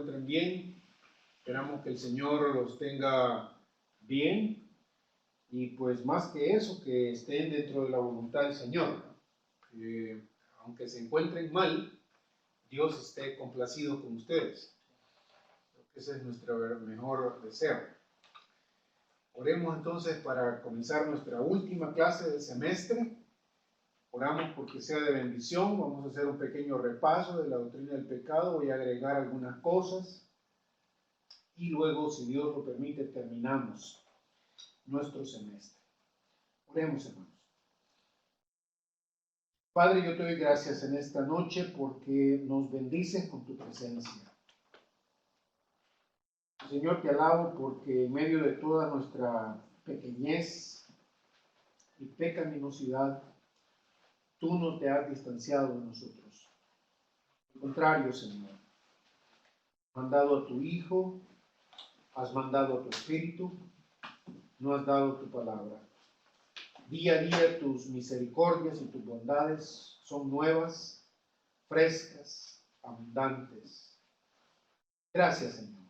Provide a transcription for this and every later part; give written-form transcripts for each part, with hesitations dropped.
encuentren bien. Esperamos que el Señor los tenga bien y pues más que eso, que estén dentro de la voluntad del Señor. Aunque se encuentren mal, Dios esté complacido con ustedes. Ese es nuestro mejor deseo. Oremos entonces para comenzar nuestra última clase del semestre. Oramos porque sea de bendición. Vamos a hacer un pequeño repaso de la doctrina del pecado. Voy a agregar algunas cosas. Y luego, si Dios lo permite, terminamos nuestro semestre. Oremos, hermanos. Padre, yo te doy gracias en esta noche porque nos bendices con tu presencia. Señor, te alabo porque en medio de toda nuestra pequeñez y pecaminosidad, tú no te has distanciado de nosotros. Al contrario, Señor, has mandado a tu Hijo, has mandado a tu Espíritu, no has dado tu palabra. Día a día tus misericordias y tus bondades son nuevas, frescas, abundantes. Gracias, Señor.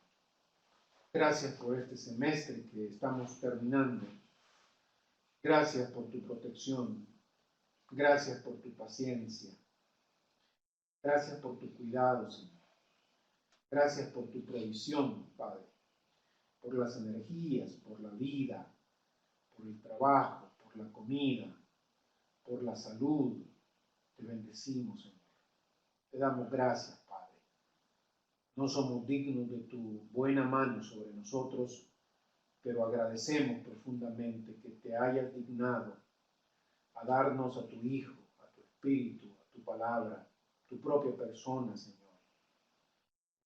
Gracias por este semestre que estamos terminando. Gracias por tu protección. Gracias por tu paciencia. Gracias por tu cuidado, Señor. Gracias por tu provisión, Padre. Por las energías, por la vida, por el trabajo, por la comida, por la salud. Te bendecimos, Señor. Te damos gracias, Padre. No somos dignos de tu buena mano sobre nosotros, pero agradecemos profundamente que te hayas dignado a darnos a tu Hijo, a tu Espíritu, a tu palabra, tu propia persona, Señor.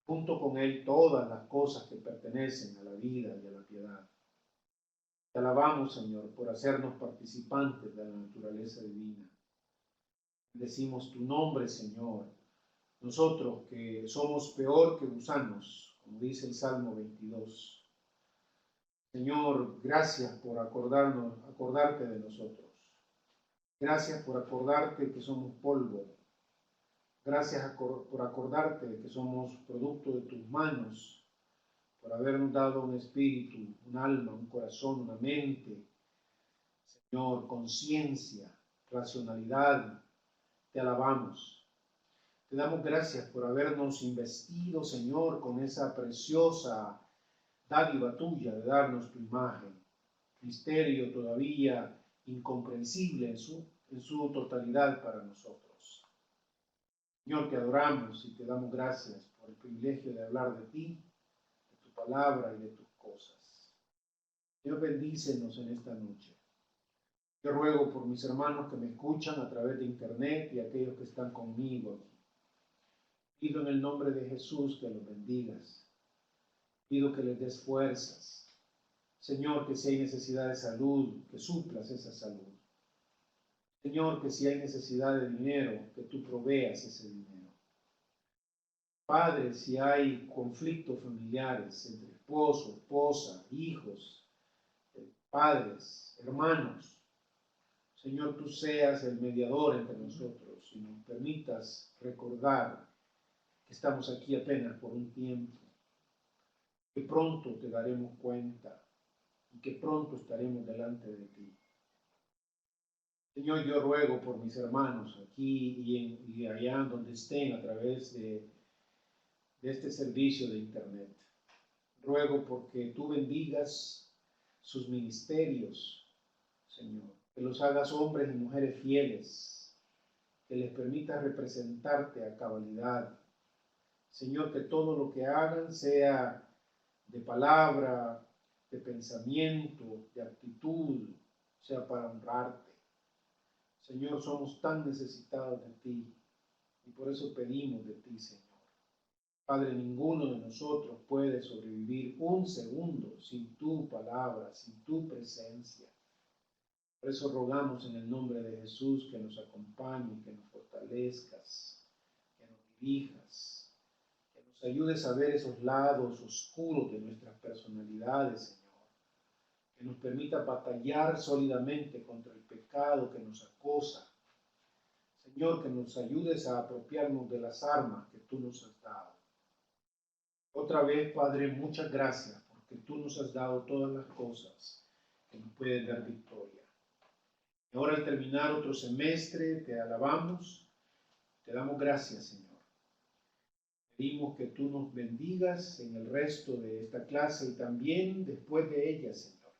Junto con Él todas las cosas que pertenecen a la vida y a la piedad. Te alabamos, Señor, por hacernos participantes de la naturaleza divina. Decimos tu nombre, Señor. Nosotros que somos peor que gusanos, como dice el Salmo 22. Señor, gracias por acordarte de nosotros. Gracias por acordarte que somos polvo. Gracias por acordarte de que somos producto de tus manos, por habernos dado un espíritu, un alma, un corazón, una mente. Señor, conciencia, racionalidad, te alabamos. Te damos gracias por habernos investido, Señor, con esa preciosa dádiva tuya de darnos tu imagen. Misterio todavía incomprensible en su totalidad para nosotros. Señor, te adoramos y te damos gracias por el privilegio de hablar de ti, de tu palabra y de tus cosas. Dios, bendícenos en esta noche. Yo ruego por mis hermanos que me escuchan a través de internet y aquellos que están conmigo aquí. Pido en el nombre de Jesús que los bendigas. Pido que les des fuerzas. Señor, que si hay necesidad de salud, que suplas esa salud. Señor, que si hay necesidad de dinero, que tú proveas ese dinero. Padre, si hay conflictos familiares entre esposo, esposa, hijos, padres, hermanos, Señor, tú seas el mediador entre nosotros y nos permitas recordar que estamos aquí apenas por un tiempo, que pronto te daremos cuenta y que pronto estaremos delante de ti. Señor, yo ruego por mis hermanos aquí y allá donde estén a través de este servicio de internet. Ruego porque tú bendigas sus ministerios, Señor, que los hagas hombres y mujeres fieles, que les permitas representarte a cabalidad. Señor, que todo lo que hagan sea de palabra, de pensamiento, de actitud, sea para honrarte. Señor, somos tan necesitados de ti y por eso pedimos de ti, Señor. Padre, ninguno de nosotros puede sobrevivir un segundo sin tu palabra, sin tu presencia. Por eso rogamos en el nombre de Jesús que nos acompañes, que nos fortalezcas, que nos dirijas, que nos ayudes a ver esos lados oscuros de nuestras personalidades, Señor. Que nos permita batallar sólidamente contra el pecado que nos acosa. Señor, que nos ayudes a apropiarnos de las armas que tú nos has dado. Otra vez, Padre, muchas gracias porque tú nos has dado todas las cosas que nos pueden dar victoria. Y ahora al terminar otro semestre, te alabamos, te damos gracias, Señor. Pedimos que tú nos bendigas en el resto de esta clase y también después de ella, Señor.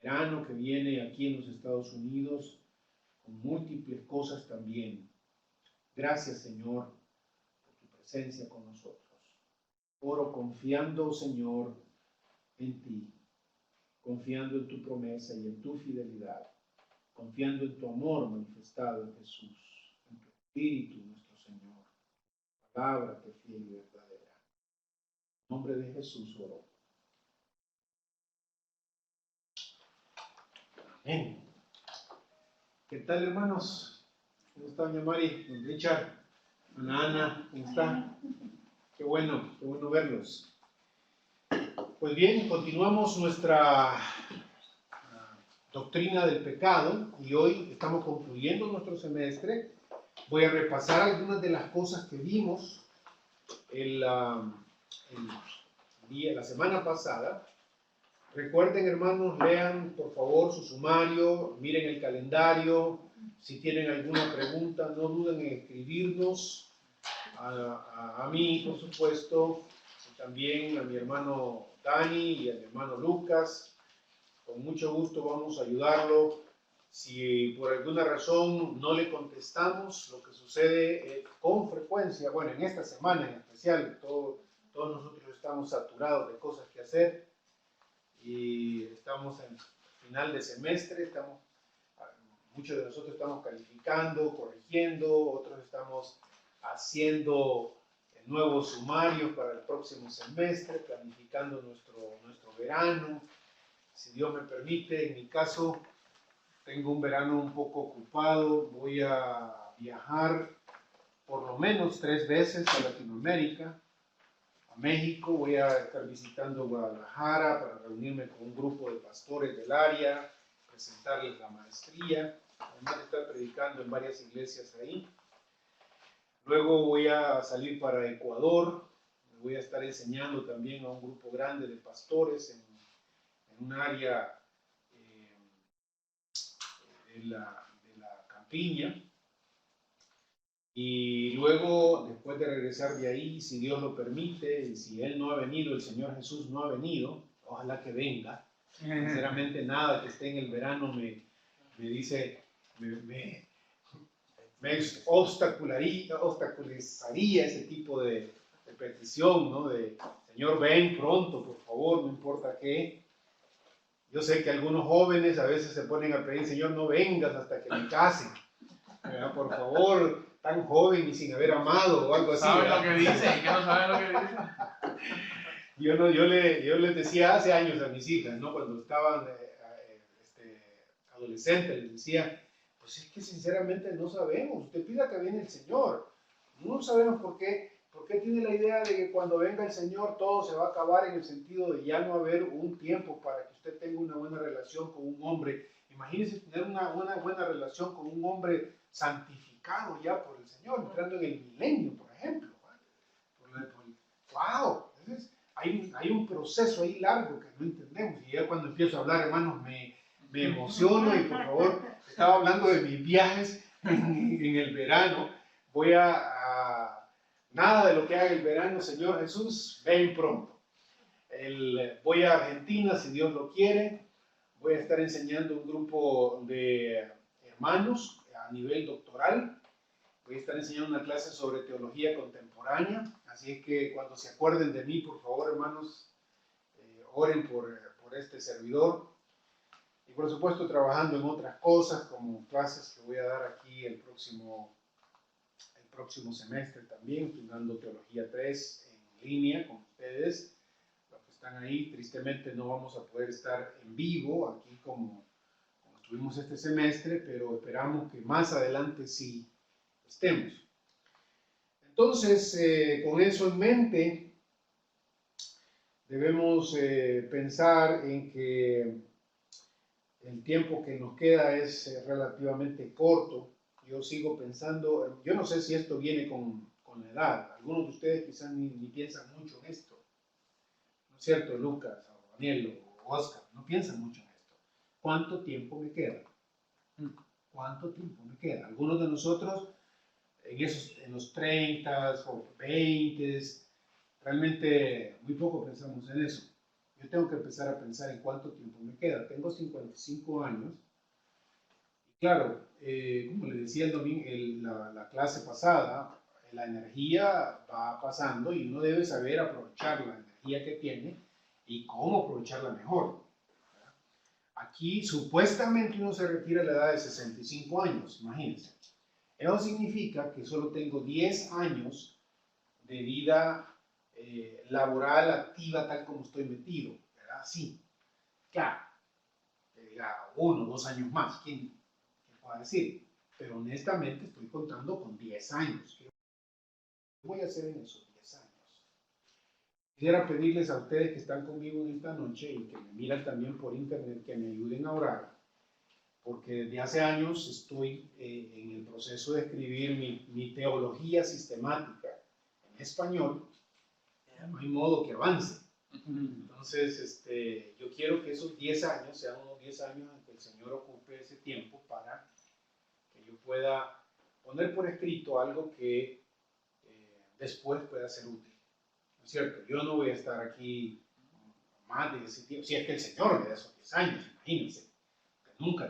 El verano que viene aquí en los Estados Unidos, con múltiples cosas también. Gracias, Señor, por tu presencia con nosotros. Oro confiando, Señor, en ti, confiando en tu promesa y en tu fidelidad, confiando en tu amor manifestado en Jesús, en tu Espíritu, nuestro Señor, palabra que es fiel y verdadera. En nombre de Jesús oro. Amén. ¿Qué tal, hermanos? ¿Cómo está doña Mari, don Richard, Ana Ana? ¿Cómo está? Qué bueno verlos. Pues bien, continuamos nuestra doctrina del pecado y hoy estamos concluyendo nuestro semestre. Voy a repasar algunas de las cosas que vimos la semana pasada. Recuerden, hermanos, lean por favor su sumario, miren el calendario. Si tienen alguna pregunta, no duden en escribirnos a mí, por supuesto, y también a mi hermano Dani y a mi hermano Lucas. Con mucho gusto vamos a ayudarlo. Si por alguna razón no le contestamos, lo que sucede con frecuencia, bueno, en esta semana en especial, todos nosotros estamos saturados de cosas que hacer y estamos en final de semestre, muchos de nosotros estamos calificando, corrigiendo, otros estamos haciendo nuevos sumarios para el próximo semestre, planificando nuestro verano. Si Dios me permite, en mi caso, tengo un verano un poco ocupado, voy a viajar por lo menos 3 veces a Latinoamérica, a México, voy a estar visitando Guadalajara para reunirme con un grupo de pastores del área, presentarles la maestría, además de estar predicando en varias iglesias ahí. Luego voy a salir para Ecuador, voy a estar enseñando también a un grupo grande de pastores en un área de la campiña. Y luego, después de regresar de ahí, si Dios lo permite, y si Él no ha venido, el Señor Jesús no ha venido, ojalá que venga. Sinceramente, nada que esté en el verano me dice, me obstaculizaría ese tipo de petición, ¿no? De, Señor, ven pronto, por favor, no importa qué. Yo sé que algunos jóvenes a veces se ponen a pedir, Señor, no vengas hasta que me case. Por favor, tan joven y sin haber amado o algo así. ¿Saben lo que dice? ¿Y que no saben lo que dice? Yo les decía hace años a mis hijas, ¿no? Cuando estaban adolescentes, les decía, pues es que sinceramente no sabemos. Usted pida que viene el Señor. No sabemos por qué tiene la idea de que cuando venga el Señor todo se va a acabar en el sentido de ya no haber un tiempo para que usted tenga una buena relación con un hombre. Imagínese tener una buena relación con un hombre santificado ya por el Señor, entrando en el milenio, por ejemplo. ¡Wow! Entonces, hay un proceso ahí largo que no entendemos. Y ya cuando empiezo a hablar, hermanos, me emociono y por favor, estaba hablando de mis viajes en el verano. Voy nada de lo que haga el verano, Señor Jesús, ven pronto. Voy a Argentina, si Dios lo quiere. Voy a estar enseñando un grupo de hermanos a nivel doctoral. Voy a estar enseñando una clase sobre teología contemporánea. Así es que cuando se acuerden de mí, por favor, hermanos, oren por este servidor. Y por supuesto, trabajando en otras cosas, como clases que voy a dar aquí el próximo semestre también. Estoy dando Teología 3 en línea con ustedes. Los que están ahí, tristemente no vamos a poder estar en vivo aquí como estuvimos este semestre, pero esperamos que más adelante sí estemos. Entonces, con eso en mente, debemos pensar en que el tiempo que nos queda es relativamente corto. Yo sigo pensando, yo no sé si esto viene con con la edad. Algunos de ustedes quizás ni piensan mucho en esto, ¿no es cierto? Lucas, o Daniel, o Oscar, no piensan mucho en esto. ¿Cuánto tiempo me queda? ¿Cuánto tiempo me queda? Algunos de nosotros en los 30 o 20, realmente muy poco pensamos en eso. Yo tengo que empezar a pensar en cuánto tiempo me queda. Tengo 55 años. Y claro, como le decía el domingo, la clase pasada, la energía va pasando y uno debe saber aprovechar la energía que tiene y cómo aprovecharla mejor. Aquí supuestamente uno se retira a la edad de 65 años, imagínense. Eso significa que solo tengo 10 años de vida laboral activa tal como estoy metido, ¿verdad? Sí, claro, que diga 1 o 2 años más, ¿quién puede decir? Pero honestamente estoy contando con 10 años. ¿Qué voy a hacer en esos 10 años? Quisiera pedirles a ustedes que están conmigo en esta noche y que me miran también por internet que me ayuden a orar, porque desde hace años estoy en el proceso de escribir mi teología sistemática en español. No hay modo que avance. Entonces, yo quiero que esos 10 años sean unos 10 años en que el Señor ocupe ese tiempo para que yo pueda poner por escrito algo que después pueda ser útil. ¿No es cierto? Yo no voy a estar aquí más de ese tiempo, si es que el Señor me da esos 10 años, imagínense. Nunca,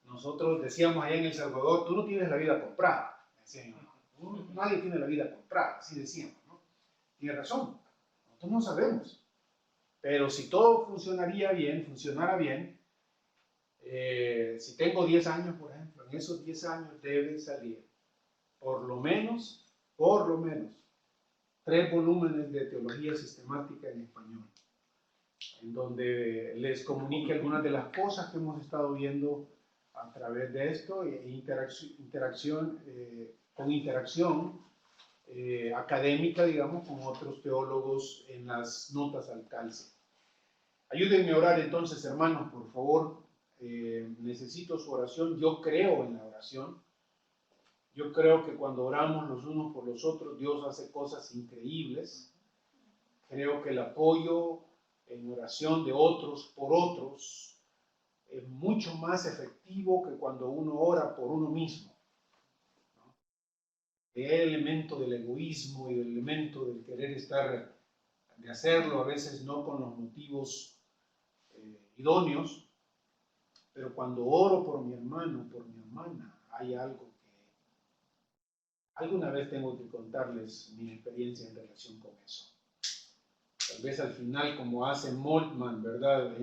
nosotros decíamos allá en El Salvador, tú no tienes la vida comprada. Decían, nadie tiene la vida comprada, así decíamos, ¿no? Tiene razón, nosotros no sabemos. Pero si todo funcionara bien, si tengo 10 años, por ejemplo, en esos 10 años debe salir por lo menos, 3 volúmenes de teología sistemática en español, en donde les comunique algunas de las cosas que hemos estado viendo a través de esto, con interacción académica, digamos, con otros teólogos en las notas al calce. Ayúdenme a orar entonces, hermanos, por favor. Necesito su oración. Yo creo en la oración. Yo creo que cuando oramos los unos por los otros, Dios hace cosas increíbles. Creo que el apoyo en oración de otros por otros es mucho más efectivo que cuando uno ora por uno mismo, ¿no? El elemento del egoísmo y el elemento del querer de hacerlo, a veces no con los motivos idóneos, pero cuando oro por mi hermano, por mi hermana, hay algo que alguna vez tengo que contarles mi experiencia en relación con eso. Tal vez al final, como hace Moltmann, ¿verdad?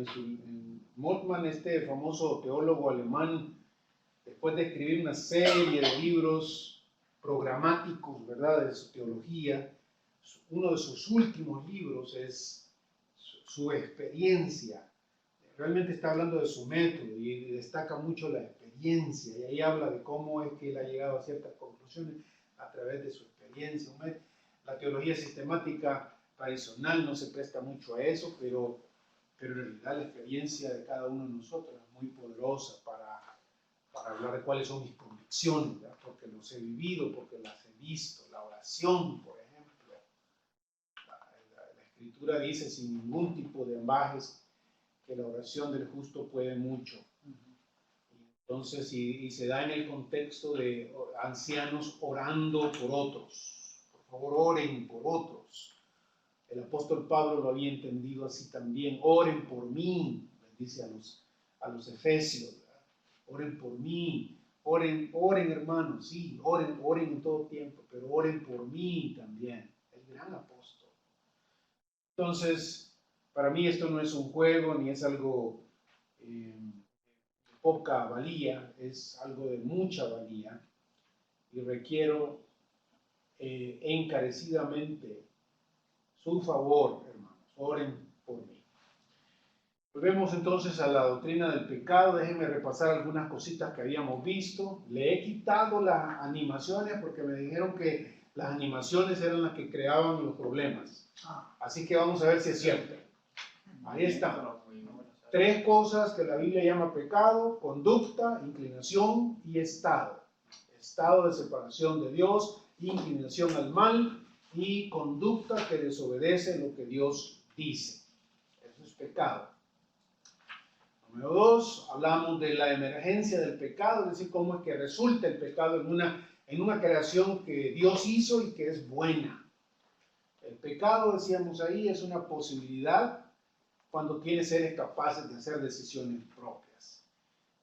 Moltmann, este famoso teólogo alemán, después de escribir una serie de libros programáticos, ¿verdad?, de su teología, uno de sus últimos libros es su experiencia. Realmente está hablando de su método y destaca mucho la experiencia, y ahí habla de cómo es que él ha llegado a ciertas conclusiones a través de su experiencia. La teología sistemática tradicional no se presta mucho a eso, pero en realidad la experiencia de cada uno de nosotros es muy poderosa para hablar de cuáles son mis convicciones, ¿verdad? Porque los he vivido, porque las he visto. La oración, por ejemplo, la Escritura dice sin ningún tipo de ambajes que la oración del justo puede mucho. Entonces, y se da en el contexto de ancianos orando por otros. Por favor, oren por otros. El apóstol Pablo lo había entendido así también. Oren por mí, les dice a los efesios, ¿verdad? Oren por mí, oren hermanos, sí, oren en todo tiempo, pero oren por mí también, el gran apóstol. Entonces, para mí esto no es un juego, ni es algo de poca valía, es algo de mucha valía, y requiero encarecidamente su favor, hermanos. Oren por mí. Volvemos entonces a la doctrina del pecado. Déjenme repasar algunas cositas que habíamos visto. Le he quitado las animaciones porque me dijeron que las animaciones eran las que creaban los problemas. Así que vamos a ver si es cierto. Ahí está. 3 cosas que la Biblia llama pecado: conducta, inclinación y estado. Estado de separación de Dios, inclinación al mal y conducta que desobedece lo que Dios dice. Eso es pecado. Número 2, hablamos de la emergencia del pecado, es decir, cómo es que resulta el pecado en una creación que Dios hizo y que es buena. El pecado, decíamos ahí, es una posibilidad cuando tiene seres capaces de hacer decisiones propias.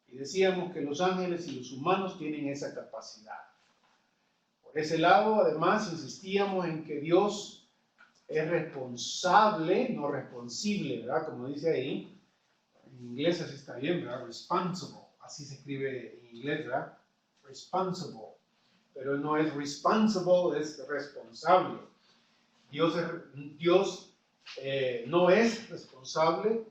Y decíamos que los ángeles y los humanos tienen esa capacidad. Por ese lado, además, insistíamos en que Dios es responsable, no responsible, ¿verdad? Como dice ahí. En inglés así está bien, ¿verdad? Responsible. Así se escribe en inglés, ¿verdad? Responsible. Pero no es responsible, es responsable. Dios no es responsable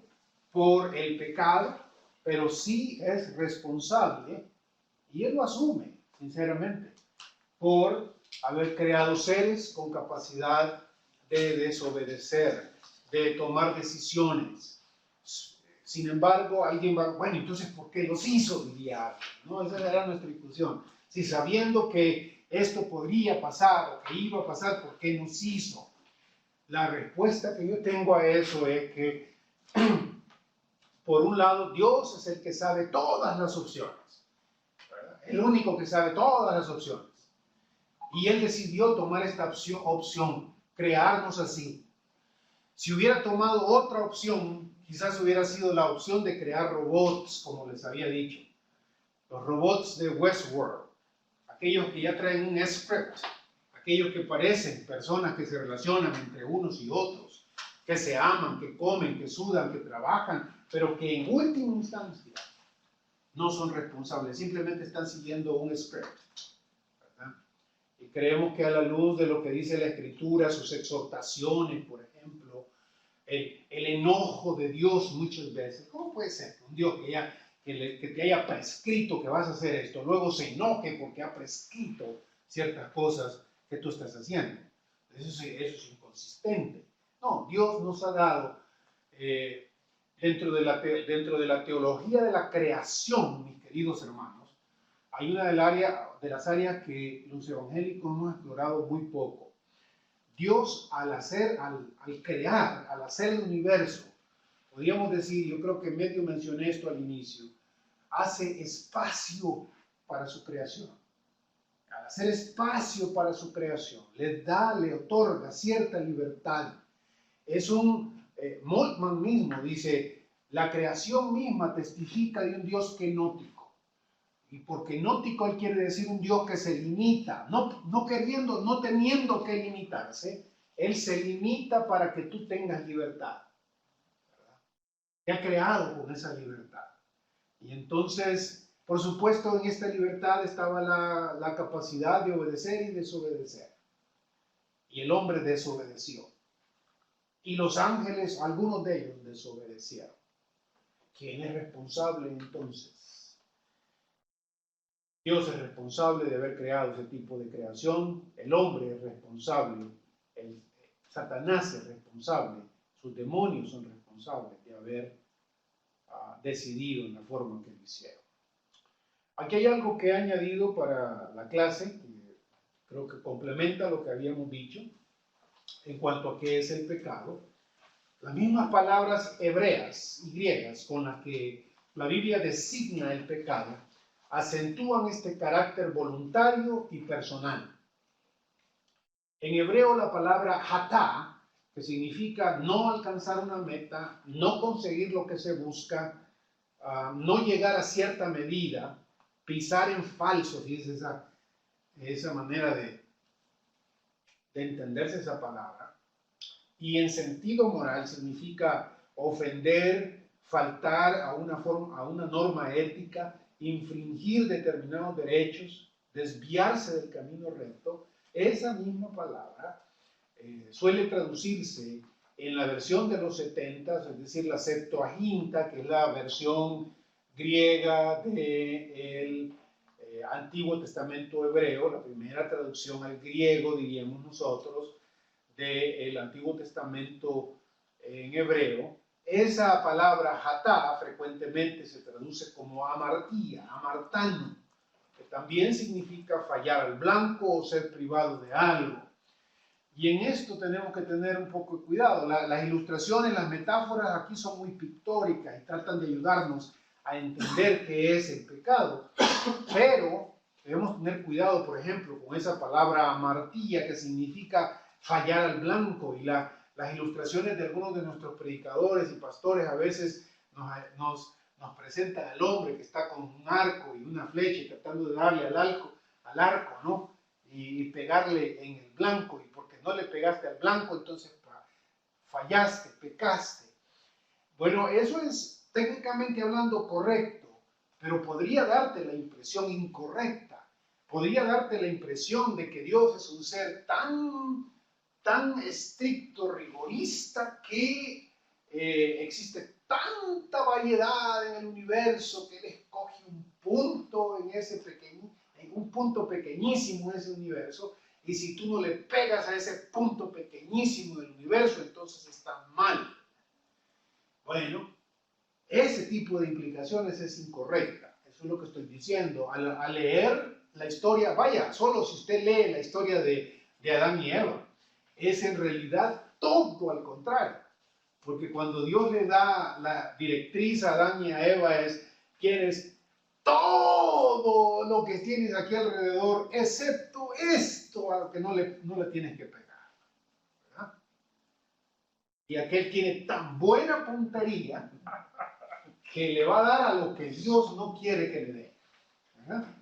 por el pecado, pero sí es responsable, y Él lo asume, sinceramente, por haber creado seres con capacidad de desobedecer, de tomar decisiones. Sin embargo, alguien va, bueno, entonces, ¿por qué los hizo? Diría alguien, ¿no? Esa era nuestra discusión. Si sabiendo que esto podría pasar o que iba a pasar, ¿por qué nos hizo? La respuesta que yo tengo a eso es que, por un lado, Dios es el que sabe todas las opciones, ¿verdad? El único que sabe todas las opciones. Y Él decidió tomar esta opción, crearnos así. Si hubiera tomado otra opción, quizás hubiera sido la opción de crear robots, como les había dicho. Los robots de Westworld, aquellos que ya traen un script, aquellos que parecen personas que se relacionan entre unos y otros, que se aman, que comen, que sudan, que trabajan, pero que en última instancia no son responsables, simplemente están siguiendo un script, ¿verdad? Y creemos que a la luz de lo que dice la Escritura, sus exhortaciones, por ejemplo, el enojo de Dios muchas veces, ¿cómo puede ser un Dios que te haya prescrito que vas a hacer esto, luego se enoje porque ha prescrito ciertas cosas que tú estás haciendo? Eso es inconsistente. No, Dios nos ha dado, dentro de la teología de la creación, mis queridos hermanos, hay una de las áreas que los evangélicos hemos explorado muy poco. Dios al crear, al hacer el universo, podríamos decir, yo creo que medio mencioné esto al inicio, hace espacio para su creación. Al hacer espacio para su creación, le otorga cierta libertad. Moltmann mismo dice, la creación misma testifica de un Dios kenótico. Y por kenótico él quiere decir un Dios que se limita, no teniendo que limitarse, Él se limita para que tú tengas libertad, ¿verdad? Te ha creado con esa libertad. Y entonces, por supuesto, en esta libertad estaba la capacidad de obedecer y desobedecer. Y el hombre desobedeció. Y los ángeles, algunos de ellos, desobedecieron. ¿Quién es responsable entonces? Dios es responsable de haber creado ese tipo de creación, el hombre es responsable, Satanás es responsable, sus demonios son responsables de haber decidido en la forma que lo hicieron. Aquí hay algo que he añadido para la clase, que creo que complementa lo que habíamos dicho en cuanto a qué es el pecado. Las mismas palabras hebreas y griegas con las que la Biblia designa el pecado acentúan este carácter voluntario y personal. En hebreo la palabra hatá, que significa no alcanzar una meta, no conseguir lo que se busca, no llegar a cierta medida, pisar en falso, fíjense esa manera de entenderse esa palabra, y en sentido moral significa ofender, faltar a una norma ética, infringir determinados derechos, desviarse del camino recto. Esa misma palabra suele traducirse en la versión de los 70, es decir, la Septuaginta, que es la versión griega del Antiguo Testamento hebreo, la primera traducción al griego, diríamos nosotros, del Antiguo Testamento en hebreo. Esa palabra hatá frecuentemente se traduce como amartía, amartano, que también significa fallar al blanco o ser privado de algo. Y en esto tenemos que tener un poco de cuidado. Las ilustraciones, las metáforas aquí son muy pictóricas y tratan de ayudarnos a entender qué es el pecado. Pero debemos tener cuidado, por ejemplo, con esa palabra amartilla que significa fallar al blanco. Y las ilustraciones de algunos de nuestros predicadores y pastores a veces nos presentan al hombre que está con un arco y una flecha y tratando de darle al arco, ¿no? Y pegarle en el blanco, y porque no le pegaste al blanco, entonces fallaste, pecaste. Bueno, eso es técnicamente hablando correcto, pero podría darte la impresión incorrecta. Podría darte la impresión de que Dios es un ser tan estricto, rigorista, que existe tanta variedad en el universo que Él escoge un punto un punto pequeñísimo en ese universo, y si tú no le pegas a ese punto pequeñísimo del universo, entonces está mal. Bueno, ese tipo de implicaciones es incorrecta. Eso es lo que estoy diciendo. Al leer la historia, vaya, solo si usted lee la historia de Adán y Eva, es en realidad todo al contrario. Porque cuando Dios le da la directriz a Adán y a Eva quieres todo lo que tienes aquí alrededor, excepto esto a lo que no le tienes que pegar, ¿verdad? Y aquel tiene tan buena puntería que le va a dar a lo que Dios no quiere que le dé, ¿verdad?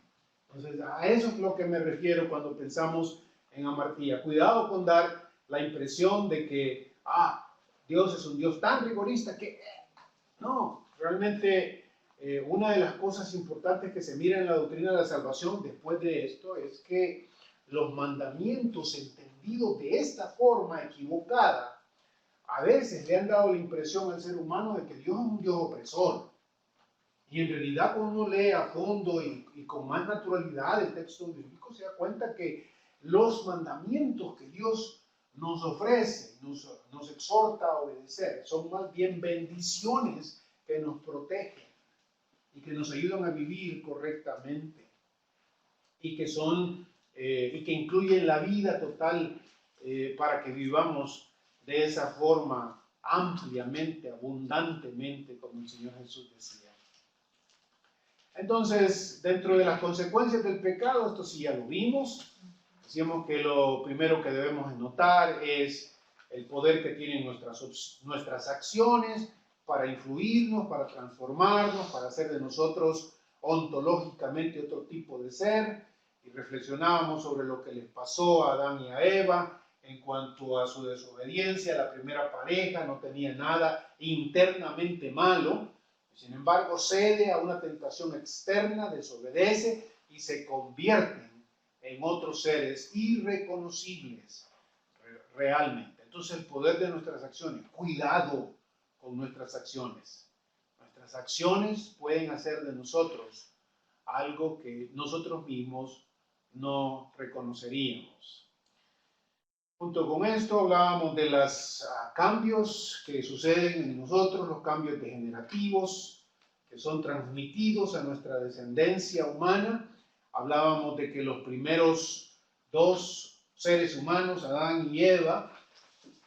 Entonces, a eso es lo que me refiero cuando pensamos en amartilla. Cuidado con dar la impresión de que, Dios es un Dios tan rigorista que... No, realmente una de las cosas importantes que se mira en la doctrina de la salvación después de esto es que los mandamientos entendidos de esta forma equivocada a veces le han dado la impresión al ser humano de que Dios es un Dios opresor. Y en realidad cuando uno lee a fondo y con más naturalidad el texto bíblico se da cuenta que los mandamientos que Dios nos ofrece, nos exhorta a obedecer, son más bien bendiciones que nos protegen y que nos ayudan a vivir correctamente y que incluyen la vida total para que vivamos de esa forma ampliamente, abundantemente, como el Señor Jesús decía. Entonces, dentro de las consecuencias del pecado, esto sí ya lo vimos. Decíamos que lo primero que debemos notar es el poder que tienen nuestras acciones para influirnos, para transformarnos, para hacer de nosotros ontológicamente otro tipo de ser. Y reflexionábamos sobre lo que les pasó a Adán y a Eva en cuanto a su desobediencia. La primera pareja no tenía nada internamente malo, sin embargo cede a una tentación externa, desobedece y se convierten en otros seres irreconocibles realmente. Entonces el poder de nuestras acciones, cuidado con nuestras acciones. Nuestras acciones pueden hacer de nosotros algo que nosotros mismos no reconoceríamos. Junto con esto hablábamos de los cambios que suceden en nosotros, los cambios degenerativos que son transmitidos a nuestra descendencia humana. Hablábamos de que los primeros dos seres humanos, Adán y Eva,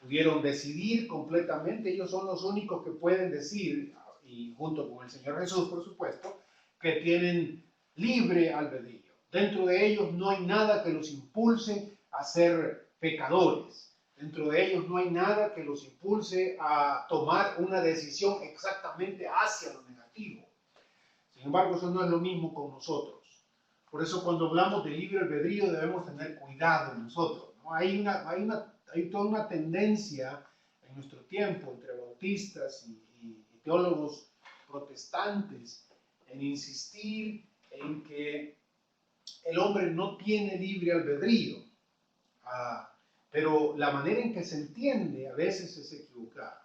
pudieron decidir completamente. Ellos son los únicos que pueden decir, y junto con el Señor Jesús, por supuesto, que tienen libre albedrío. Dentro de ellos no hay nada que los impulse a ser pecadores. Dentro de ellos no hay nada que los impulse a tomar una decisión exactamente hacia lo negativo. Sin embargo, eso no es lo mismo con nosotros. Por eso cuando hablamos de libre albedrío debemos tener cuidado nosotros, ¿no? Hay toda una tendencia en nuestro tiempo entre bautistas y teólogos protestantes en insistir en que el hombre no tiene libre albedrío. Pero la manera en que se entiende a veces es equivocada.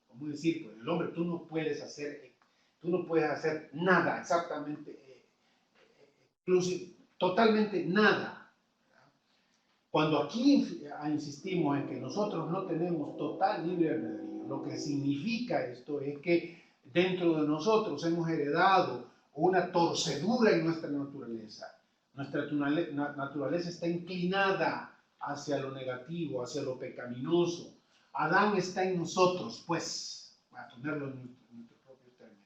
Como decir, pues el hombre, tú no puedes hacer nada, exactamente, totalmente nada. Cuando aquí insistimos en que nosotros no tenemos total libre albedrío, lo que significa esto es que dentro de nosotros hemos heredado una torcedura en nuestra naturaleza, Nuestra naturaleza está inclinada hacia lo negativo, hacia lo pecaminoso. Adán está en nosotros, pues, para ponerlo en nuestros propios términos.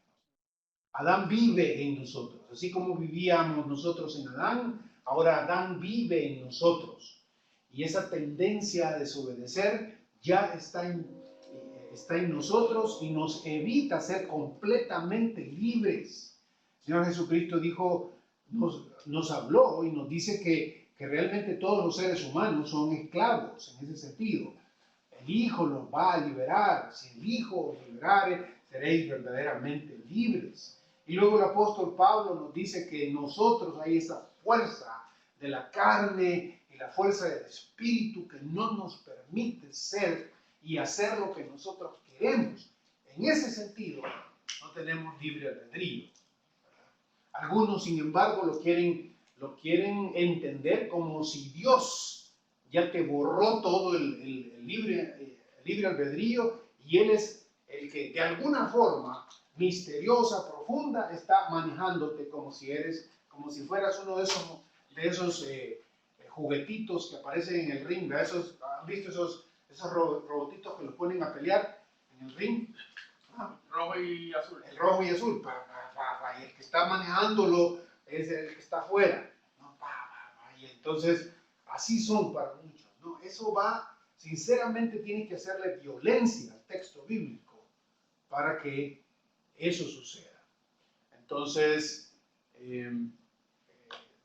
Adán vive en nosotros. Así como vivíamos nosotros en Adán, ahora Adán vive en nosotros. Y esa tendencia a desobedecer ya está en nosotros y nos evita ser completamente libres. El Señor Jesucristo dijo, nos habló y nos dice que realmente todos los seres humanos son esclavos en ese sentido. El Hijo los va a liberar. Si el Hijo os liberare, seréis verdaderamente libres. Y luego el apóstol Pablo nos dice que en nosotros hay esa fuerza de la carne y la fuerza del espíritu que no nos permite ser y hacer lo que nosotros queremos. En ese sentido, no tenemos libre albedrío. Algunos, sin embargo, lo quieren entender como si Dios ya te borró todo el libre albedrío y Él es el que de alguna forma misteriosa, profunda, está manejándote como si fueras uno de esos juguetitos que aparecen en el ring. ¿Han visto esos robotitos que los ponen a pelear en el ring? Rojo y azul. El rojo y azul, y el que está manejándolo es el que está afuera. ¿No? Y entonces, así son para muchos. ¿No? Eso sinceramente tiene que hacerle violencia al texto bíblico para que eso suceda. Entonces,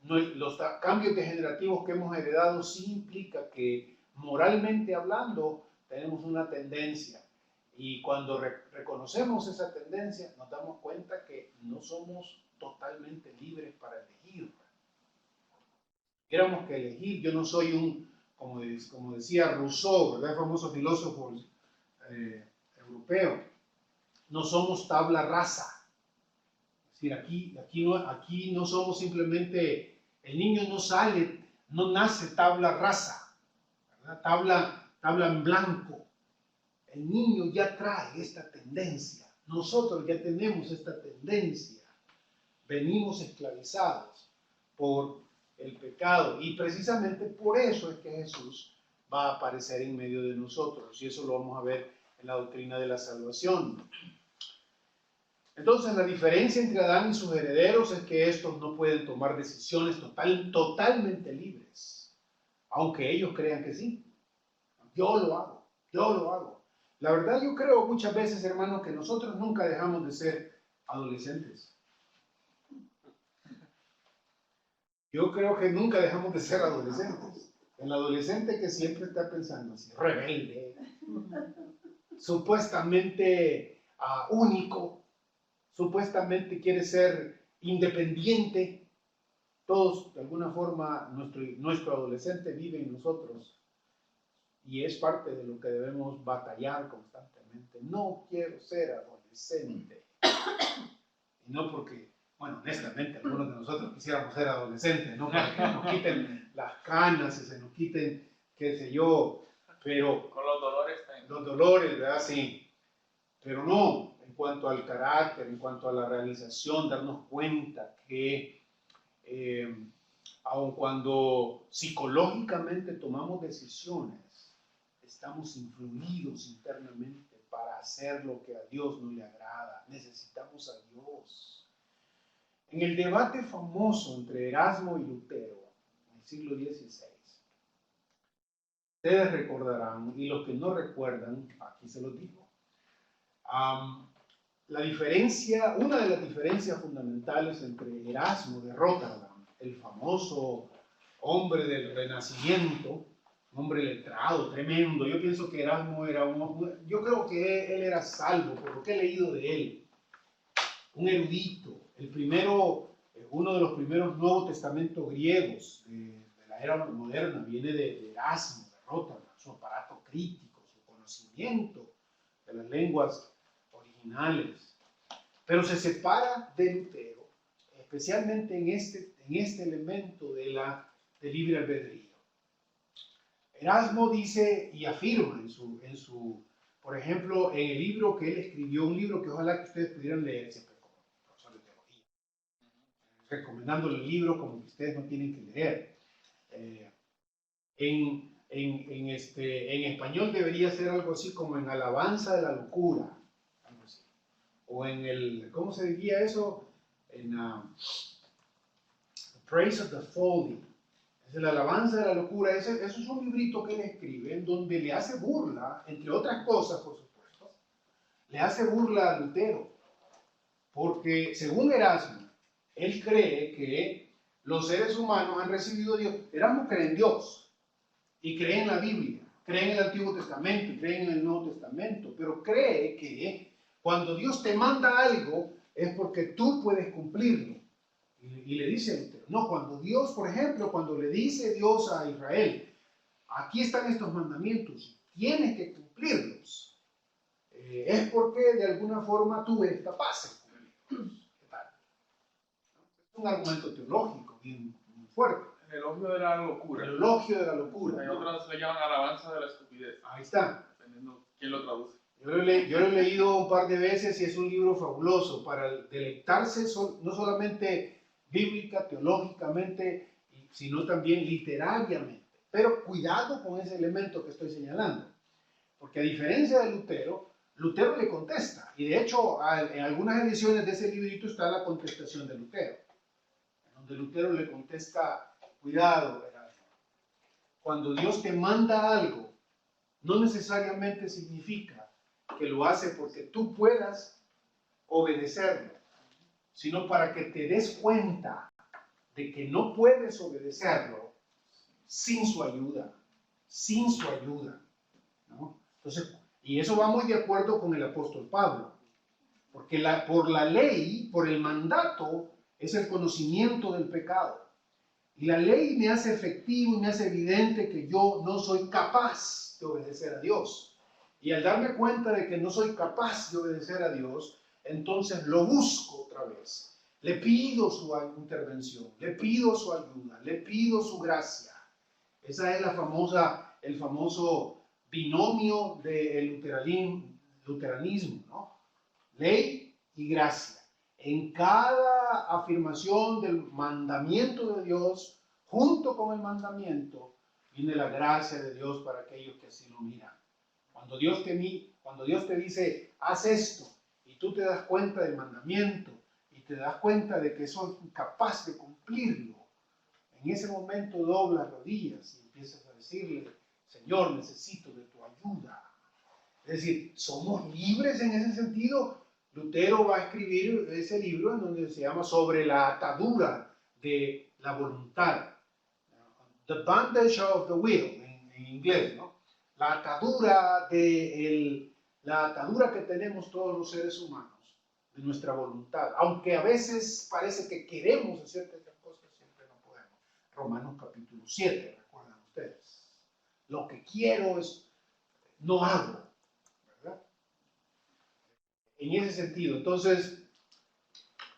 los cambios degenerativos que hemos heredado sí implica que moralmente hablando tenemos una tendencia. Y cuando reconocemos esa tendencia, nos damos cuenta que no somos totalmente libres para elegir. Tuviéramos que elegir, yo no soy como decía Rousseau, ¿verdad? El famoso filósofo europeo, no somos tabla rasa. Es decir, aquí no somos simplemente, el niño no nace tabla rasa, ¿verdad? Tabla en blanco. El niño ya trae esta tendencia. Nosotros ya tenemos esta tendencia. Venimos esclavizados por el pecado. Y precisamente por eso es que Jesús va a aparecer en medio de nosotros. Y eso lo vamos a ver en la doctrina de la salvación. Entonces, la diferencia entre Adán y sus herederos es que estos no pueden tomar decisiones totalmente libres. Aunque ellos crean que sí. Yo lo hago. La verdad, yo creo muchas veces, hermanos, que nosotros nunca dejamos de ser adolescentes. Yo creo que nunca dejamos de ser adolescentes. El adolescente que siempre está pensando así, rebelde, supuestamente único, supuestamente quiere ser independiente. Todos, de alguna forma, nuestro adolescente vive en nosotros. Y es parte de lo que debemos batallar constantemente. No quiero ser adolescente. Y no porque, bueno, honestamente, algunos de nosotros quisiéramos ser adolescentes, ¿no? Para que nos quiten las canas y se nos quiten, qué sé yo, pero... Con los dolores también. Los dolores, ¿verdad? Sí. Pero no, en cuanto al carácter, en cuanto a la realización, darnos cuenta que aun cuando psicológicamente tomamos decisiones, estamos influidos internamente para hacer lo que a Dios no le agrada. Necesitamos a Dios. En el debate famoso entre Erasmo y Lutero, en el siglo XVI, ustedes recordarán, y los que no recuerdan, aquí se los digo, una de las diferencias fundamentales entre Erasmo de Rotterdam, el famoso hombre del Renacimiento, un hombre letrado, tremendo. Yo pienso que Erasmo yo creo que él era salvo, por lo que he leído de él. Un erudito, uno de los primeros Nuevos Testamentos griegos de la era moderna, viene de Erasmo, de Rotterdam, su aparato crítico, su conocimiento de las lenguas originales. Pero se separa de Lutero, especialmente en este elemento del libre albedrío. Erasmo dice y afirma por ejemplo, en el libro que él escribió, un libro que ojalá que ustedes pudieran leer, siempre como profesor de teología, recomendándole el libro como que ustedes no tienen que leer. En español debería ser algo así como En alabanza de la locura, algo así. O en el, ¿cómo se diría eso? En Praise of the Folly. Es la alabanza de la locura. Eso es un librito que él escribe en donde le hace burla, entre otras cosas, por supuesto, le hace burla a Lutero. Porque según Erasmo, él cree que los seres humanos han recibido a Dios. Erasmo cree en Dios y cree en la Biblia, cree en el Antiguo Testamento y cree en el Nuevo Testamento, pero cree que cuando Dios te manda algo es porque tú puedes cumplirlo. Y le dice a Lutero, no, cuando Dios, por ejemplo, cuando le dice Dios a Israel, aquí están estos mandamientos, tienes que cumplirlos, es porque de alguna forma tú eres capaz de cumplirlos. ¿Qué tal? Es un argumento teológico bien muy fuerte. El elogio de la locura. El elogio de la locura. Hay otros le llaman alabanza de la estupidez. Ahí está. Dependiendo quién lo traduce. Yo lo he leído un par de veces y es un libro fabuloso para deleitarse no solamente bíblica, teológicamente, sino también literariamente. Pero cuidado con ese elemento que estoy señalando, porque a diferencia de Lutero, Lutero le contesta, y de hecho en algunas ediciones de ese librito está la contestación de Lutero, donde Lutero le contesta, cuidado, cuando Dios te manda algo, no necesariamente significa que lo hace porque tú puedas obedecerlo, sino para que te des cuenta de que no puedes obedecerlo sin su ayuda, ¿no? Entonces, y eso va muy de acuerdo con el apóstol Pablo, porque por la ley, por el mandato, es el conocimiento del pecado. Y la ley me hace efectivo y me hace evidente que yo no soy capaz de obedecer a Dios. Y al darme cuenta de que no soy capaz de obedecer a Dios, entonces lo busco otra vez. Le pido su intervención, le pido su ayuda, le pido su gracia. Esa es el famoso binomio del luteranismo, ¿no? Ley y gracia. En cada afirmación del mandamiento de Dios, junto con el mandamiento, viene la gracia de Dios para aquellos que así lo miran. Cuando Dios te dice, haz esto, y tú te das cuenta del mandamiento, y te das cuenta de que sos incapaz de cumplirlo, en ese momento doblas rodillas y empiezas a decirle, Señor, necesito de tu ayuda. Es decir, somos libres en ese sentido. Lutero va a escribir ese libro en donde se llama Sobre la atadura de la voluntad. The bondage of the will, en inglés, ¿no? La atadura que tenemos todos los seres humanos, de nuestra voluntad. Aunque a veces parece que queremos hacer estas cosas, siempre no podemos. Romanos capítulo 7, recuerdan ustedes. Lo que quiero no hago, ¿verdad? En ese sentido, entonces,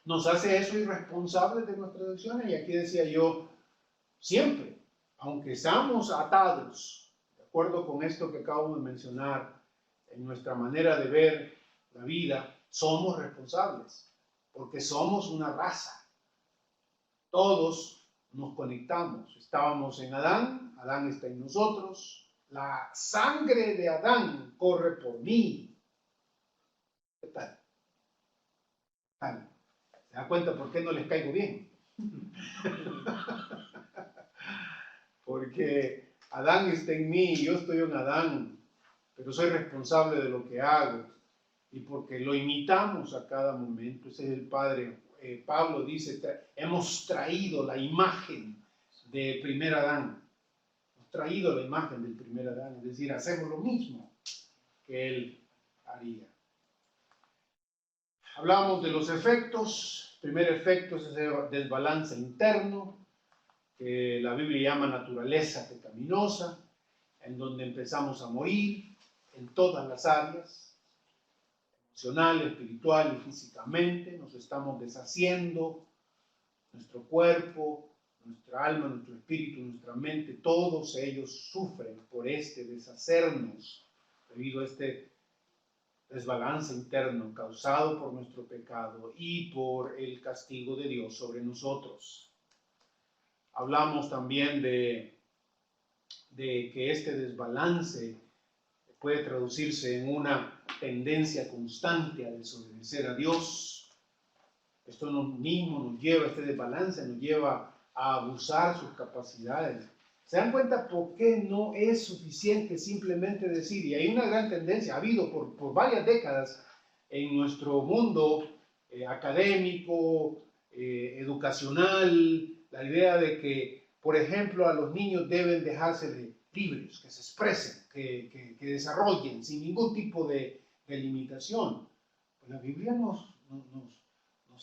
nos hace eso irresponsables de nuestras acciones. Y aquí decía yo, siempre, aunque estamos atados, de acuerdo con esto que acabo de mencionar, en nuestra manera de ver la vida, somos responsables, porque somos una raza. Todos nos conectamos. Estábamos en Adán, Adán está en nosotros, la sangre de Adán corre por mí. ¿Qué tal? ¿Se da cuenta por qué no les caigo bien? Porque Adán está en mí, yo estoy en Adán, pero soy responsable de lo que hago. Y porque lo imitamos a cada momento. Ese es el Padre. Pablo dice, hemos traído la imagen de primer Adán. Hemos traído la imagen del primer Adán. Es decir, hacemos lo mismo que él haría. Hablamos de los efectos. El primer efecto es ese desbalance interno, que la Biblia llama naturaleza pecaminosa, en donde empezamos a morir en todas las áreas, emocional, espiritual y físicamente. Nos estamos deshaciendo, nuestro cuerpo, nuestra alma, nuestro espíritu, nuestra mente, todos ellos sufren por este deshacernos debido a este desbalance interno causado por nuestro pecado y por el castigo de Dios sobre nosotros. Hablamos también de que este desbalance puede traducirse en una tendencia constante a desobedecer a Dios. Esto mismo nos lleva, este desbalance nos lleva a abusar sus capacidades. ¿Se dan cuenta por qué no es suficiente simplemente decir? Y hay una gran tendencia, ha habido por varias décadas en nuestro mundo académico, educacional, la idea de que, por ejemplo, a los niños deben dejársele libres, que se expresen, que desarrollen sin ningún tipo de limitación. Pues la Biblia nos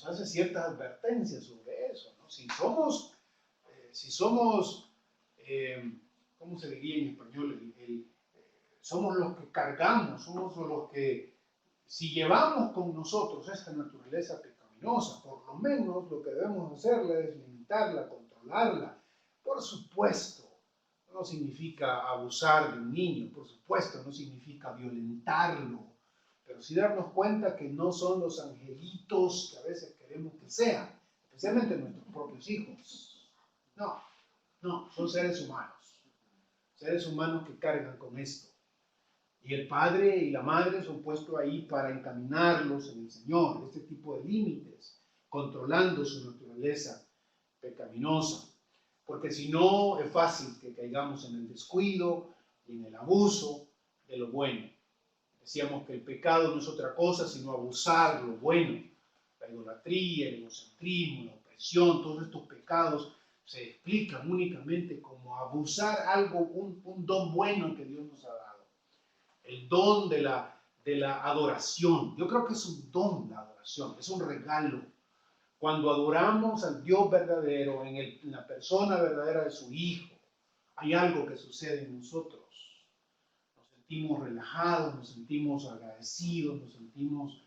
hace ciertas advertencias sobre eso, ¿no? Si somos ¿cómo se diría en español? Somos los que cargamos, somos los que, si llevamos con nosotros esta naturaleza pecaminosa, por lo menos lo que debemos hacerle es limitarla, controlarla. Por supuesto, no significa abusar de un niño, por supuesto, no significa violentarlo, pero sí darnos cuenta que no son los angelitos que a veces queremos que sean, especialmente nuestros propios hijos. No, son seres humanos que cargan con esto. Y el padre y la madre son puestos ahí para encaminarlos en el Señor, este tipo de límites, controlando su naturaleza pecaminosa. Porque si no, es fácil que caigamos en el descuido y en el abuso de lo bueno. Decíamos que el pecado no es otra cosa sino abusar lo bueno. La idolatría, el egocentrismo, la opresión, todos estos pecados se explican únicamente como abusar algo, un don bueno que Dios nos ha dado. El don de la adoración. Yo creo que es un don la adoración, es un regalo. Cuando adoramos al Dios verdadero en la persona verdadera de su Hijo, hay algo que sucede en nosotros. Nos sentimos relajados, nos sentimos agradecidos, nos sentimos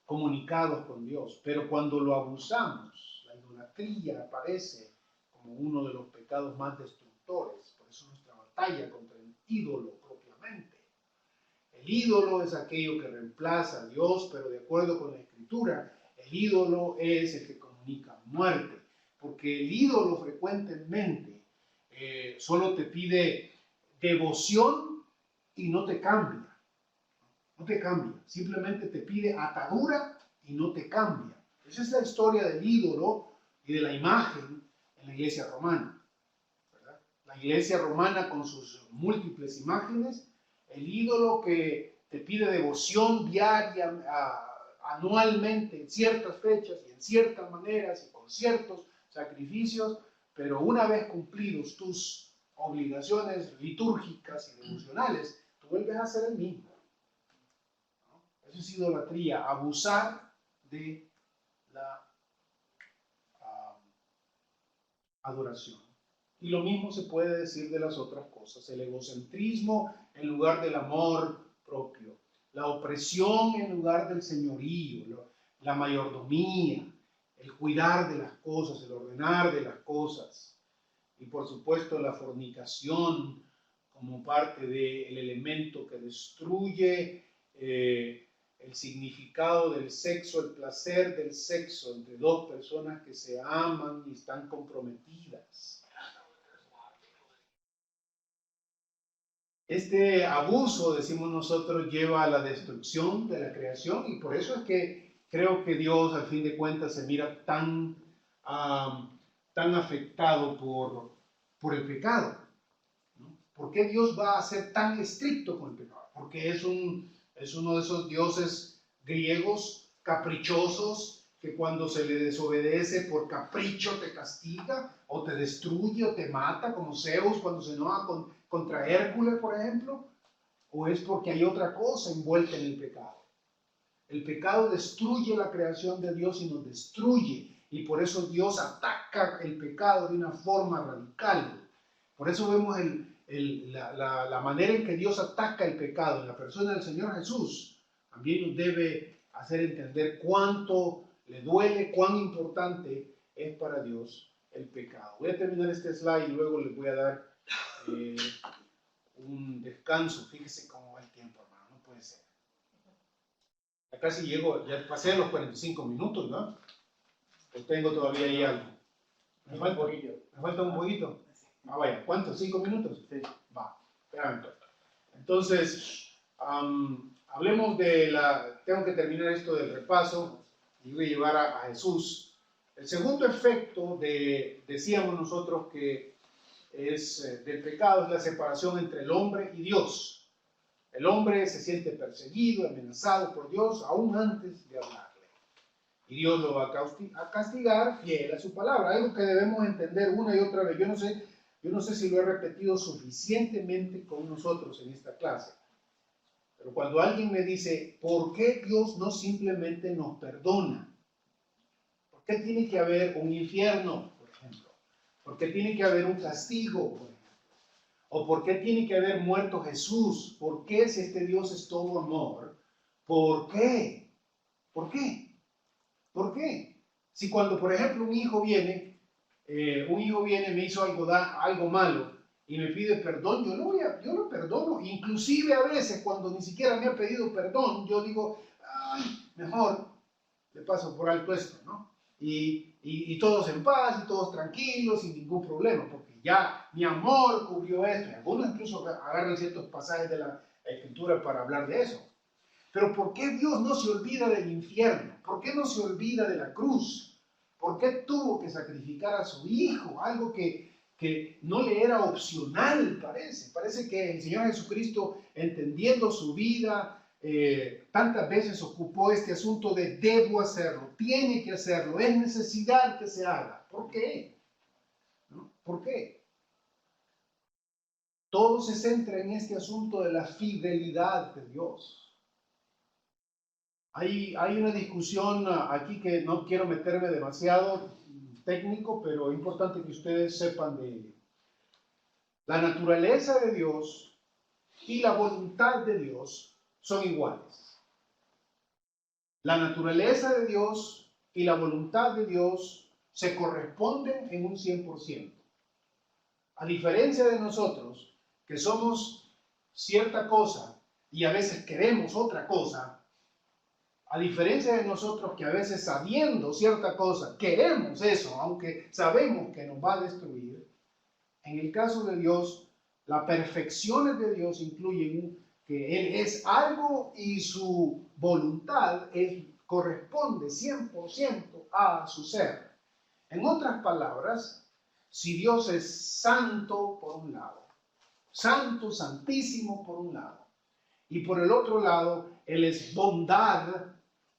comunicados con Dios. Pero cuando lo abusamos, la idolatría aparece como uno de los pecados más destructores. Por eso nuestra batalla contra el ídolo propiamente. El ídolo es aquello que reemplaza a Dios, pero de acuerdo con la Escritura, el ídolo es el que comunica muerte. Porque el ídolo frecuentemente solo te pide devoción y no te cambia. No te cambia. Simplemente te pide atadura y no te cambia. Esa es la historia del ídolo y de la imagen en la iglesia romana, ¿verdad? La iglesia romana con sus múltiples imágenes, el ídolo que te pide devoción diaria, anualmente, en ciertas fechas y en ciertas maneras y con ciertos sacrificios, pero una vez cumplidos tus obligaciones litúrgicas y devocionales, tú vuelves a ser el mismo, ¿no? Eso es idolatría, abusar de la adoración. Y lo mismo se puede decir de las otras cosas, el egocentrismo en lugar del amor propio, la opresión en lugar del señorío, la mayordomía, el cuidar de las cosas, el ordenar de las cosas, y por supuesto la fornicación como parte del elemento que destruye el significado del sexo, el placer del sexo entre dos personas que se aman y están comprometidas. Este abuso, decimos nosotros, lleva a la destrucción de la creación y por eso es que creo que Dios, al fin de cuentas, se mira tan afectado por el pecado, ¿no? ¿Por qué Dios va a ser tan estricto con el pecado? Porque es uno de esos dioses griegos caprichosos que cuando se le desobedece por capricho te castiga o te destruye o te mata, como Zeus cuando se enoja contra Hércules, por ejemplo, o es porque hay otra cosa envuelta en el pecado. El pecado destruye la creación de Dios y nos destruye, y por eso Dios ataca el pecado de una forma radical. Por eso vemos la manera en que Dios ataca el pecado en la persona del Señor Jesús. También nos debe hacer entender cuánto le duele, cuán importante es para Dios el pecado. Voy a terminar este slide y luego les voy a dar un descanso. Fíjese cómo va el tiempo, hermano, no puede ser. Ya casi llego, ya pasé los 45 minutos, ¿no? Pues tengo todavía ahí algo. ¿Me falta un poquito? Ah, vaya, ¿cuánto? ¿5 minutos? Sí. Va, espérame. Entonces, hablemos tengo que terminar esto del repaso y voy a llevar a Jesús. El segundo efecto decíamos nosotros que es del pecado, es la separación entre el hombre y Dios. El hombre se siente perseguido, amenazado por Dios, aún antes de hablarle. Y Dios lo va a castigar fiel a su palabra, algo que debemos entender una y otra vez. Yo no sé si lo he repetido suficientemente con nosotros en esta clase, pero cuando alguien me dice, ¿por qué Dios no simplemente nos perdona? ¿Por qué tiene que haber un infierno, por ejemplo? ¿Por qué tiene que haber un castigo, por ejemplo? ¿O por qué tiene que haber muerto Jesús? ¿Por qué si este Dios es todo amor? ¿Por qué? ¿Por qué? ¿Por qué? Si cuando, por ejemplo, un hijo viene, me hizo algo malo y me pide perdón, yo lo perdono. Inclusive a veces cuando ni siquiera me ha pedido perdón, yo digo, ay, mejor le paso por alto esto, ¿no? Y todos en paz y todos tranquilos, sin ningún problema, porque ya mi amor cubrió esto. Y algunos incluso agarran ciertos pasajes de la Escritura para hablar de eso. Pero ¿por qué Dios no se olvida del infierno? ¿Por qué no se olvida de la cruz? ¿Por qué tuvo que sacrificar a su hijo? Algo que no le era opcional, parece. Parece que el Señor Jesucristo, entendiendo su vida, tantas veces ocupó este asunto de debo hacerlo, tiene que hacerlo, es necesidad que se haga. ¿Por qué? ¿No? ¿Por qué? Todo se centra en este asunto de la fidelidad de Dios. Hay una discusión aquí que no quiero meterme demasiado técnico, pero es importante que ustedes sepan de ello. La naturaleza de Dios y la voluntad de Dios son iguales. La naturaleza de Dios y la voluntad de Dios se corresponden en un 100%. A diferencia de nosotros, que somos cierta cosa y a veces queremos otra cosa, a diferencia de nosotros que a veces sabiendo cierta cosa queremos eso, aunque sabemos que nos va a destruir, en el caso de Dios, las perfecciones de Dios incluyen que Él es algo y su voluntad corresponde 100% a su ser. En otras palabras, si Dios es santo por un lado, santo, santísimo por un lado, y por el otro lado, Él es bondad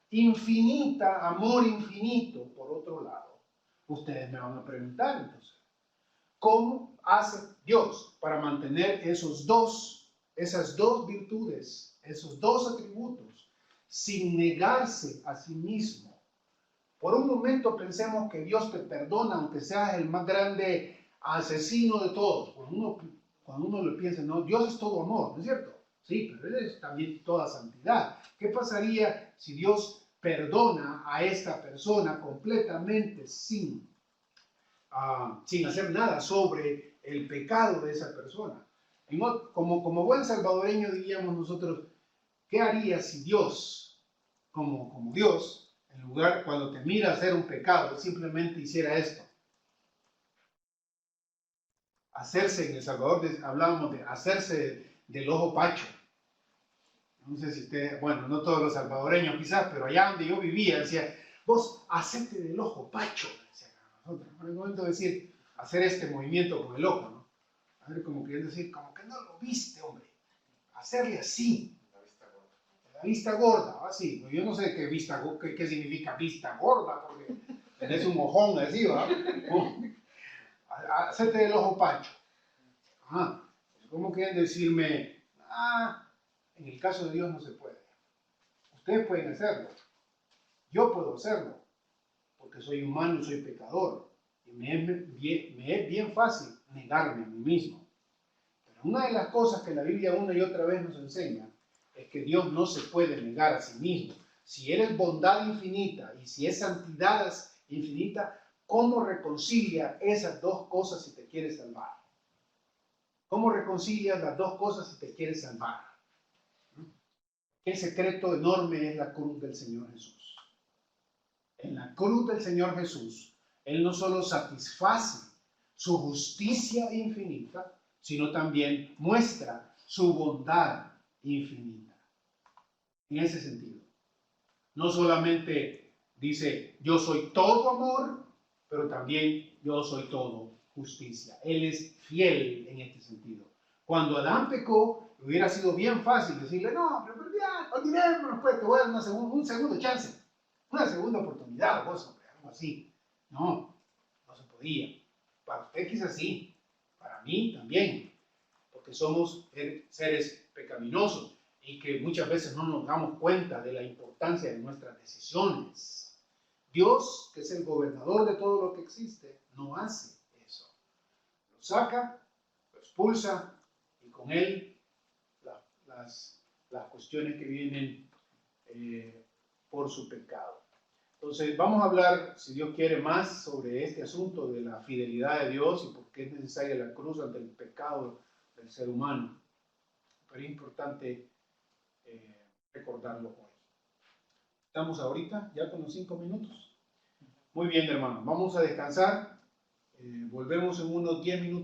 infinita, amor infinito por otro lado, ustedes me van a preguntar entonces, ¿cómo hace Dios para mantener esas dos virtudes, esos dos atributos, sin negarse a sí mismo? Por un momento pensemos que Dios te perdona aunque seas el más grande asesino de todos. Cuando uno lo piensa, no, Dios es todo amor, ¿no es cierto? Sí, pero Él es también toda santidad. ¿Qué pasaría si Dios perdona a esta persona completamente sin hacer nada sobre el pecado de esa persona? Como buen salvadoreño diríamos nosotros, ¿qué haría si Dios, como Dios, en lugar cuando te mira hacer un pecado, simplemente hiciera esto? Hacerse, en El Salvador hablábamos de hacerse del ojo pacho. No sé si usted, bueno, no todos los salvadoreños quizás, pero allá donde yo vivía, decía, vos hacete del ojo pacho. Decía a nosotros, en el momento de decir, hacer este movimiento con el ojo, ¿no? A ver, como queriendo decir, como que no lo viste, hombre. Hacerle así. La vista gorda, así. Yo no sé qué significa vista gorda, porque tenés un ojón así, ¿va? Hacete del ojo pacho. ¿Cómo quieren decirme? En el caso de Dios no se puede. Ustedes pueden hacerlo. Yo puedo hacerlo. Porque soy humano y soy pecador. Y me es bien fácil negarme a mí mismo. Pero una de las cosas que la Biblia una y otra vez nos enseña es que Dios no se puede negar a sí mismo. Si Él es bondad infinita y si es santidad infinita, ¿cómo reconcilia esas dos cosas si te quieres salvar? ¿Cómo reconcilias las dos cosas si te quieres salvar? qué secreto enorme es la cruz del Señor Jesús. En la cruz del Señor Jesús, Él no solo satisface su justicia infinita, sino también muestra su bondad infinita. En ese sentido, no solamente dice, yo soy todo amor, pero también yo soy todo justicia. Él es fiel en este sentido. Cuando Adán pecó, hubiera sido bien fácil decirle, no, pero ya, olvidémonos, pues, te voy a dar un segundo chance, una segunda oportunidad, o algo así. No, no se podía. Para usted quizás sí, para mí también, porque somos seres pecaminosos y que muchas veces no nos damos cuenta de la importancia de nuestras decisiones. Dios, que es el gobernador de todo lo que existe, no hace eso. Lo saca, lo expulsa y con él las cuestiones que vienen por su pecado. Entonces vamos a hablar, si Dios quiere, más sobre este asunto de la fidelidad de Dios y por qué es necesaria la cruz ante el pecado del ser humano. Pero es importante recordarlo hoy. Estamos ahorita ya con los 5 minutos. Muy bien, hermanos, vamos a descansar. Volvemos en unos 10 minutos.